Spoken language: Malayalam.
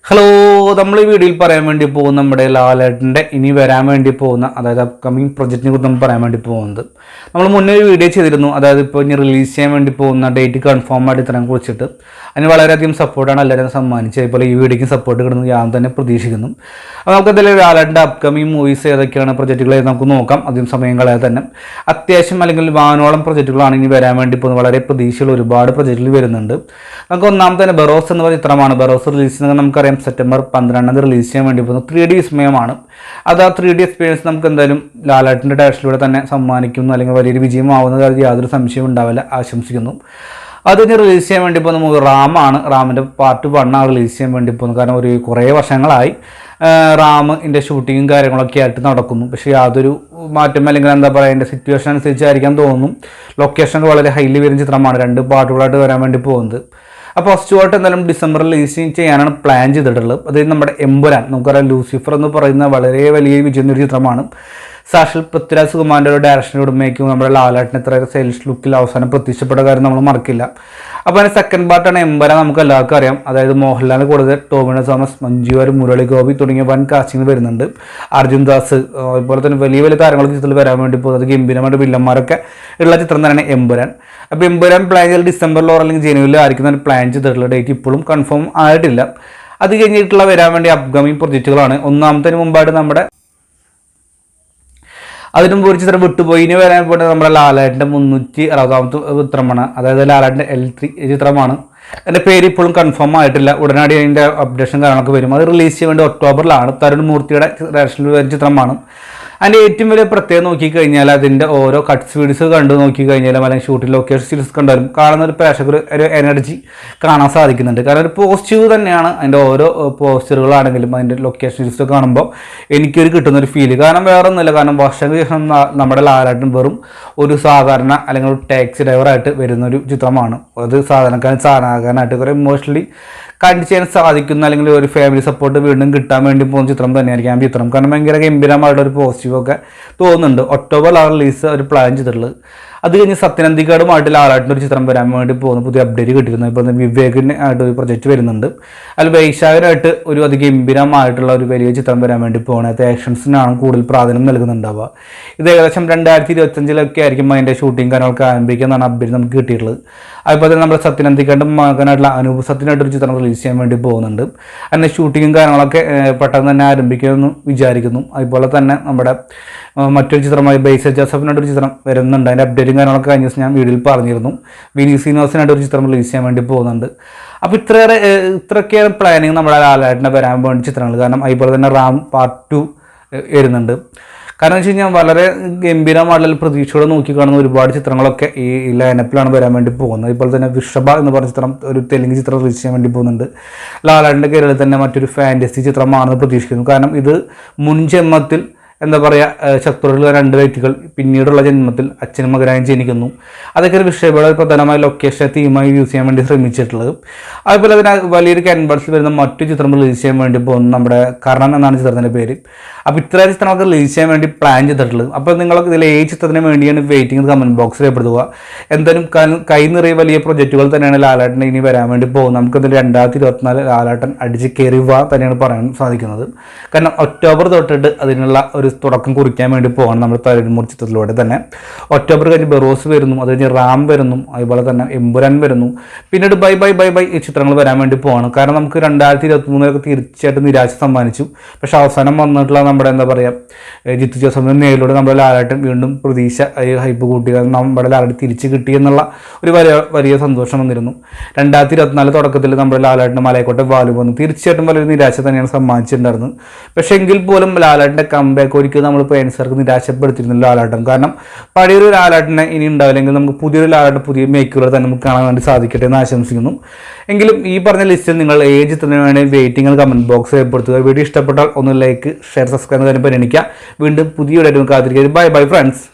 ഹലോ, നമ്മൾ ഈ വീഡിയോയിൽ പറയാൻ വേണ്ടി പോകുന്ന നമ്മുടെ ലാലേട്ടൻ്റെ ഇനി വരാൻ വേണ്ടി പോകുന്ന അതായത് അപ്കമിങ് പ്രൊജക്റ്റിനെ കുറിച്ച് നമ്മൾ പറയാൻ വേണ്ടി പോകുന്നത്. നമ്മൾ മുന്നേ ഒരു വീഡിയോ ചെയ്തിരുന്നു. അതായത് ഇപ്പോൾ ഇനി റിലീസ് ചെയ്യാൻ വേണ്ടി പോകുന്ന ഡേറ്റ് കൺഫേം ആയിട്ട് ഇത്രയും കുറിച്ചിട്ട് അതിന് വളരെയധികം സപ്പോർട്ടാണ് എല്ലാവരും സമ്മാനിച്ചത്. അതുപോലെ ഈ വീഡിയോയ്ക്ക് സപ്പോർട്ട് കിട്ടുന്നത് ഞാൻ തന്നെ പ്രതീക്ഷിക്കുന്നു. അപ്പോൾ നമുക്ക് എന്തായാലും ലാലേട്ടൻ്റെ അപ്കമിങ് മൂവീസ് ഏതൊക്കെയാണ് പ്രൊജക്റ്റുകൾ നമുക്ക് നോക്കാം. അധികം സമയം കളയാതെ തന്നെ അത്യാവശ്യം അല്ലെങ്കിൽ വാനോളം പ്രൊജക്റ്റുകളാണ് ഇനി വരാൻ വേണ്ടി പോകുന്നത്. വളരെ പ്രതീക്ഷയുള്ള ഒരുപാട് പ്രൊജക്റ്റുകൾ വരുന്നുണ്ട്. നമുക്ക് ഒന്നാമത്തെ തന്നെ ബറോസ് എന്ന് പറയുന്ന ചിത്രമാണ്. ബറോസ് റിലീസ് ചെയ്യുന്നത് നമുക്കറിയാം സെപ്റ്റംബർ 12 റിലീസ് ചെയ്യാൻ വേണ്ടി പോകുന്നത് 3D വിസ്മയമാണ്. അത് ആ 3D എക്സ്പീരിയൻസ് നമുക്ക് എന്തായാലും ലാലേട്ടൻ്റെ ഡയറക്ഷനിലൂടെ തന്നെ സമ്മാനിക്കുന്നു, അല്ലെങ്കിൽ വലിയൊരു വിജയമാവുന്ന കാര്യം യാതൊരു സംശയവും ഉണ്ടാവില്ല, ആശംസിക്കുന്നു. അത് ഇനി റിലീസ് ചെയ്യാൻ വേണ്ടി പോകുന്ന മൂവി റാമാണ്. റാമിൻ്റെ പാർട്ട് 1 റിലീസ് ചെയ്യാൻ വേണ്ടി പോകുന്നത്. കാരണം ഒരു കുറേ വർഷങ്ങളായി റാമിൻ്റെ ഷൂട്ടിങ്ങും കാര്യങ്ങളൊക്കെ ആയിട്ട് നടക്കുന്നു. പക്ഷേ യാതൊരു മാറ്റം അല്ലെങ്കിൽ എന്താ പറയുക അതിൻ്റെ സിറ്റുവേഷൻ അനുസരിച്ചായിരിക്കാൻ തോന്നുന്നു. ലൊക്കേഷനൊക്കെ വളരെ ഹൈലി വരുന്ന ചിത്രമാണ്. 2 പാർട്ടുകളായിട്ട് വരാൻ വേണ്ടി പോകുന്നത്. അപ്പോൾ ഫസ്റ്റ് പാർട്ട് എന്തായാലും ഡിസംബറിൽ റിലീസ് ചെയ്യാനാണ് പ്ലാൻ ചെയ്തിട്ടുള്ളത്. അത് നമ്മുടെ എമ്പുരാൻ, നമുക്കറിയാം ലൂസിഫർ എന്ന് പറയുന്ന വളരെ വലിയ വിജയം ഒരു ചിത്രമാണ്. സാക്ഷാൽ പൃഥ്വിരാജ് സുകുമാരൻ്റെ ഒരു ഡയറക്ഷനോട് മേക്കും നമ്മുടെ ലാലേട്ടൻ ഇത്ര സെയിൽസ് ലുക്കിൽ അവസാനം പ്രത്യക്ഷപ്പെട്ട കാര്യം നമ്മൾ മറക്കില്ല. അപ്പോൾ അതിന് സെക്കൻഡ് പാർട്ടാണ് എമ്പുരാൻ. നമുക്ക് എല്ലാവർക്കും അറിയാം. അതായത് മോഹൻലാൽ കൂടാതെ ടോവിനോ തോമസ്, മഞ്ജു വാര്യർ, മുരളി ഗോപി തുടങ്ങിയ വൻ കാസ്റ്റിംഗ് വരുന്നുണ്ട്. അർജുൻ ദാസ്, അതുപോലെ തന്നെ വലിയ വലിയ താരങ്ങൾക്ക് ചിത്രത്തിൽ വരാൻ വേണ്ടി പോകുന്നത് ഗംഭീരമായിട്ട് വില്ലന്മാരൊക്കെ ഉള്ള ചിത്രം തന്നെയാണ് എമ്പുരാൻ. അപ്പോൾ എമ്പുരാൻ പ്ലാൻ ചെയ്ത് ഡിസംബറിലോ അല്ലെങ്കിൽ ജനുവരിലോ ആയിരിക്കും പ്ലാൻ ചെയ്തിട്ടുള്ള ഡേറ്റ് ഇപ്പോഴും കൺഫേം ആയിട്ടില്ല. അത് കഴിഞ്ഞിട്ടുള്ള വരാൻ വേണ്ടി അപ്കമിങ് പ്രൊജക്റ്റുകളാണ്. ഒന്നാമത്തേന് മുമ്പായിട്ട് നമ്മുടെ അതിന് മുമ്പ് ഒരു ചിത്രം വിട്ടുപോയി. ഇനി വരാൻ പോയിട്ട് നമ്മുടെ ലാലേട്ടൻ്റെ 360ാമത്തെ ചിത്രമാണ്. അതായത് ലാലേട്ടൻ്റെ L3 ചിത്രമാണ്. എൻ്റെ പേര് ഇപ്പോഴും കൺഫേം ആയിട്ടില്ല. ഉടനടി അതിൻ്റെ അപ്ഡേഷൻ കാര്യങ്ങളൊക്കെ വരും. അത് റിലീസ് ചെയ്യാൻ വേണ്ടി ഒക്ടോബറിലാണ്. തരുൺ മൂർത്തിയുടെ ഡയറക്ഷനിൽ വരുന്ന ചിത്രമാണ്. അതിൻ്റെ ഏറ്റവും വലിയ പ്രത്യേകം നോക്കിക്കഴിഞ്ഞാൽ അതിൻ്റെ ഓരോ കട്ട്സ് വീഡിയോസ് കണ്ടു നോക്കിക്കഴിഞ്ഞാലും അല്ലെങ്കിൽ ഷൂട്ടിംഗ് ലൊക്കേഷൻ സീരീസ് കണ്ടാലും കാണുന്ന ഒരു പ്രേക്ഷകർ ഒരു എനർജി കാണാൻ സാധിക്കുന്നുണ്ട്. കാരണം ഒരു പോസിറ്റീവ് തന്നെയാണ് അതിൻ്റെ ഓരോ പോസ്റ്ററുകളാണെങ്കിലും അതിൻ്റെ ലൊക്കേഷൻ സീരീസ് കാണുമ്പോൾ എനിക്കൊരു കിട്ടുന്നൊരു ഫീല്. കാരണം വേറെ ഒന്നുമില്ല, കാരണം വർഷങ്ങൾക്ക് ശേഷം നമ്മുടെ ലാലേട്ടൻ വെറും ഒരു സാധാരണ അല്ലെങ്കിൽ ഒരു ടാക്സി ഡ്രൈവറായിട്ട് വരുന്നൊരു ചിത്രമാണ്. അത് സാധാരണക്കാരനായിട്ട് കുറേ ഇമോഷണലി കണ്ടു ചെയ്യാൻ സാധിക്കുന്ന അല്ലെങ്കിൽ ഒരു ഫാമിലി സപ്പോർട്ട് വീണ്ടും കിട്ടാൻ വേണ്ടി പോകുന്ന ചിത്രം തന്നെയായിരിക്കും ആ ചിത്രം. കാരണം ഭയങ്കര ഗംഭീരമായിട്ട് ഒരു പോസിറ്റീവൊക്കെ തോന്നുന്നുണ്ട്. ഒക്ടോബറിലാണ് റിലീസ് ഒരു പ്ലാൻ ചെയ്തിട്ടുള്ളത്. അത് കഴിഞ്ഞ് സത്യനന്ദിക്കാടുമായിട്ട് ലാലേട്ടൻ്റെ ഒരു ചിത്രം വരാൻ വേണ്ടി പോകുന്ന പുതിയ അപ്ഡേറ്റ് കിട്ടിയിരുന്നു. ഇപ്പോൾ വിവേകിന് ആയിട്ട് ഒരു പ്രൊജക്റ്റ് വരുന്നുണ്ട്. അതിൽ വൈശാഖനായിട്ട് ഒരു അതിഗംഭീരമായിട്ടുള്ള ഒരു വലിയ ചിത്രം വരാൻ വേണ്ടി പോകുന്നത്. അത് ആക്ഷൻസിനാണ് കൂടുതൽ പ്രാധാന്യം നൽകുന്നുണ്ടാവുക. ഇത് ഏകദേശം 2025 ആയിരിക്കും അതിൻ്റെ ഷൂട്ടിംഗ് കാര്യങ്ങളൊക്കെ ആരംഭിക്കുക എന്നാണ് അപ്ഡേറ്റ് നമുക്ക് കിട്ടിയിട്ടുള്ളത്. അതുപോലെ തന്നെ നമ്മുടെ സത്യനന്ദിക്കാടും മകനായിട്ടുള്ള അനൂപ് സത്യനായിട്ടൊരു ചിത്രം റിലീസ് ചെയ്യാൻ വേണ്ടി പോകുന്നുണ്ട്. അതിൻ്റെ ഷൂട്ടിങ്ങും കാര്യങ്ങളൊക്കെ പെട്ടെന്ന് തന്നെ ആരംഭിക്കുമെന്ന് വിചാരിക്കുന്നു. അതുപോലെ തന്നെ നമ്മുടെ മറ്റൊരു ചിത്രമായി ബൈസ ജോസഫിനായിട്ടൊരു ചിത്രം വരുന്നുണ്ട്. അതിൻ്റെ അപ്ഡേറ്റും കാര്യങ്ങളൊക്കെ കഴിഞ്ഞ ദിവസം ഞാൻ വീഡിയോയിൽ പറഞ്ഞിരുന്നു. വിനീത് ശ്രീനിവാസനായിട്ടൊരു ചിത്രം റിലീസ് ചെയ്യാൻ വേണ്ടി പോകുന്നുണ്ട്. അപ്പോൾ ഇത്രയൊക്കെയാണ് പ്ലാനിങ് നമ്മുടെ ലാലേട്ടനെ വരാൻ വേണ്ടി ചിത്രങ്ങൾ. കാരണം അതുപോലെ തന്നെ റാം പാർട്ട് 2 വരുന്നുണ്ട്. കാരണം വെച്ച് കഴിഞ്ഞാൽ വളരെ ഗംഭീരമായിട്ടുള്ള പ്രതീക്ഷയോടെ നോക്കിക്കാണുന്ന ഒരുപാട് ചിത്രങ്ങളൊക്കെ ഈ ലൈനപ്പിലാണ് വരാൻ വേണ്ടി പോകുന്നത്. ഇപ്പോൾ തന്നെ വിഷഭ എന്ന് പറഞ്ഞ ചിത്രം, ഒരു തെലുങ്ക് ചിത്രം റിലീസ് ചെയ്യാൻ വേണ്ടി പോകുന്നുണ്ട്. ലാലേട്ടൻ്റെ കേരളത്തിൽ തന്നെ മറ്റൊരു ഫാൻറ്റസി ചിത്രമാണെന്ന് പ്രതീക്ഷിക്കുന്നു. കാരണം ഇത് മുൻ ജന്മത്തിൽ എന്താ പറയുക ശത്രുക്കളുള്ള 2 വ്യക്തികൾ പിന്നീടുള്ള ജന്മത്തിൽ അച്ഛനും മകനായും ജനിക്കുന്നു. അതൊക്കെ ഒരു വിഷയപോലെ പ്രധാനമായ ലൊക്കേഷൻ തീമായി യൂസ് ചെയ്യാൻ വേണ്ടി ശ്രമിച്ചിട്ടുള്ളത്. അതുപോലെ അതിന് വലിയൊരു ക്യാൻവാസിൽ വരുന്ന മറ്റു ചിത്രം റിലീസ് ചെയ്യാൻ വേണ്ടി പോകുന്നു. നമ്മുടെ കർണൻ എന്നാണ് ചിത്രത്തിൻ്റെ പേര്. അപ്പോൾ ഇത്രയും ചിത്രങ്ങളൊക്കെ റിലീസ് ചെയ്യാൻ വേണ്ടി പ്ലാൻ ചെയ്തിട്ടുള്ളത്. അപ്പോൾ നിങ്ങൾക്ക് ഇതിൽ ഏത് ചിത്രത്തിന് വേണ്ടിയാണ് വെയിറ്റിംഗ് കമൻറ്റ് ബോക്സിൽ രേഖപ്പെടുത്തുക. എന്തായാലും കൈ നിറയെ വലിയ പ്രൊജക്റ്റുകൾ തന്നെയാണ് ലാലേട്ടൻ ഇനി വരാൻ വേണ്ടി പോകുന്നത്. നമുക്കതിൽ 2024 ലാലേട്ടൻ അടിച്ച് കയറി തന്നെയാണ് പറയാൻ സാധിക്കുന്നത്. കാരണം ഒക്ടോബർ തൊട്ടിട്ട് അതിനുള്ള ഒരു തുടക്കം കുറിക്കാൻ വേണ്ടി പോകണം നമ്മൾ തരുൺ ചിത്രത്തിലൂടെ തന്നെ. ഒക്ടോബർ കഴിഞ്ഞ് ബറോസ് വരുന്നു, അത് കഴിഞ്ഞ് റാം വരുന്നു, അതുപോലെ തന്നെ എമ്പുരാൻ വരുന്നു. പിന്നീട് ബൈ ബൈ ബൈ ബൈ ഈ ചിത്രങ്ങൾ വരാൻ വേണ്ടി പോകണം. കാരണം നമുക്ക് 2023 തീർച്ചയായിട്ടും നിരാശ സമ്മാനിച്ചു. പക്ഷേ അവസാനം വന്നിട്ടുള്ള നമ്മുടെ എന്താ പറയുക ജിത്തു ജോസഫിൻ്റെ നേരിലൂടെ നമ്മുടെ ലാലേട്ടൻ വീണ്ടും പ്രതീക്ഷ ഹൈപ്പ് കൂട്ടി. നമ്മുടെ ലാലേട്ടൻ തിരിച്ച് കിട്ടി എന്നുള്ള ഒരു വലിയ സന്തോഷം വന്നിരുന്നു. 2024 തുടക്കത്തിൽ നമ്മുടെ ലാലേട്ടൻ്റെ മലയക്കോട്ടെ വാലു വന്നു. തീർച്ചയായിട്ടും വലിയൊരു നിരാശ തന്നെയാണ് സമ്മാനിച്ചിട്ടുണ്ടായിരുന്നത്. പക്ഷേ എങ്കിൽ പോലും ലാലേട്ടൻ്റെ കംബാക്ക് ഒരിക്കലും നമ്മളിപ്പോൾ ആൻസർക്ക് നിരാശപ്പെടുത്തിയിരുന്നില്ല ലാലേട്ടൻ. കാരണം പഴയൊരു ലാലേട്ടനെ ഇനി ഉണ്ടാവില്ലെങ്കിൽ നമുക്ക് പുതിയൊരു ലാലേട്ടൻ പുതിയ മേക്കുകൾ തന്നെ നമുക്ക് കാണാൻ വേണ്ടി സാധിക്കട്ടെ എന്ന് ആശംസിക്കുന്നു. എങ്കിലും ഈ പറഞ്ഞ ലിസ്റ്റിൽ നിങ്ങൾ ഏത് ചിത്രത്തിന് വേണ്ടി വെയിറ്റിംഗ് കമൻറ്റ് ബോക്സ് രേഖപ്പെടുത്തുക. വീഡിയോ ഇഷ്ടപ്പെട്ടാൽ ഒന്ന് ലൈക്ക്, ഷെയർ, സബ്സ്ക്രൈബ് ചെയ്യാൻ പരിഗണിക്കുക. വീണ്ടും പുതിയ വീഡിയോ കാത്തിരിക്കുക. Bye bye friends.